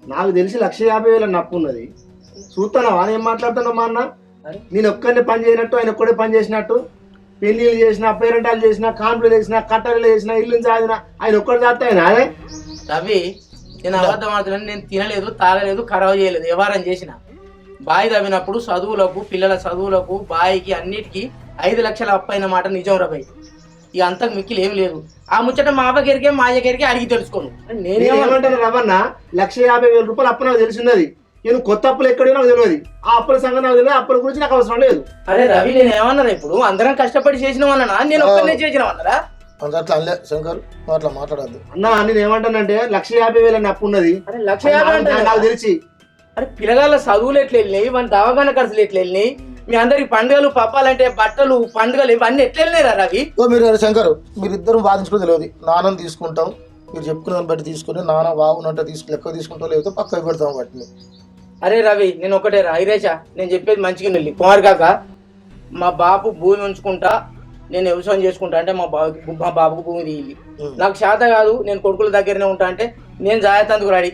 నాకు తెలిసి 1,50,000 నప్పు ఉన్నది. చూస్తానా వాడు ఏం మాట్లాడుతున్నావు మా అన్న? నేను ఒక్కరిని పని చేయనట్టు ఆయన ఒక్కడే పని చేసినట్టు, పెళ్లిళ్ళు చేసిన, పేరెంటాలు చేసిన, కాన్పులు చేసిన, కట్టలు చేసిన, ఇల్లు చాదిన ఆయన ఒక్కడు చేస్తా ఆయన అదే. రవి నేను అబద్ధం ఆడుతున్నాను. నేను తినలేదు, తాగలేదు, ఖరాబ్ చేయలేదు. వ్యవహారం చేసిన బావి తవ్వినప్పుడు చదువులకు, పిల్లల చదువులకు, బావికి అన్నిటికీ 5 లక్షల అప్పు అయిన మాట నిజం రవి. ఇక అంతకు మిక్కిలు ఏం లేదు. ఆ ముచ్చట మా అవ్వగారికే మా అయ్యగారికి అడిగి తెలుసుకోను. నేనేమంటాను రవన్న, 1,50,000 రూపాయలు అప్పు నాకు తెలిసింది. నేను కొత్త అప్పులు ఎక్కడో నాకు తెలియదు. ఆ అప్పుల సంగతి నాకు తెలియదు. అప్పుల గురించి నాకు అవసరం లేదు. అరే రవి నేను ఏమన్నా ఇప్పుడు అందరం కష్టపడి చేసినామన్నా, నేను ఒక్కనే చేసినామన్నారా? అట్లా అనలే శంకర్, అట్లా మాట్లాడద్దు అన్న. నేను ఏమంటానంటే 1,50,000 అప్పు ఉన్నది. అరే 1,50,000 నాకు తెలిసి. అరే పిల్లగాళ్ళ చదువులు ఎట్లా వెళ్ళినాయి, మన దవాఖాన ఖర్చులు ఎట్లా వెళ్ళినాయి, మీ అందరికి పండుగలు పప్పాలంటే బట్టలు పండుగలు ఇవన్నీ ఎట్లా వెళ్ళినాయి రవి? మీరు శంకర్ మీరిద్దరు బాధించుకుని తెలియదు. నాన్నని తీసుకుంటాం, మీరు చెప్పుకున్న దాన్ని బట్టి తీసుకుని నాన్న బాగున్నట్టు లెక్క తీసుకుంటాం, లేకపోతే పక్కకు పెడతాం వాటిని. అరే రవి నేను ఒకటే రా ఐరేషా, నేను చెప్పేది మంచిగా వెళ్ళి కుమార్ కాక మా బాబు భూమి ఉంచుకుంటా, నేను వ్యవసాయం చేసుకుంటా అంటే మా బాబుకు భూమి తీయాలి. నాకు శాత కాదు, నేను కొడుకుల దగ్గరనే ఉంటా అంటే నేను జాగ్రత్త రెడీ.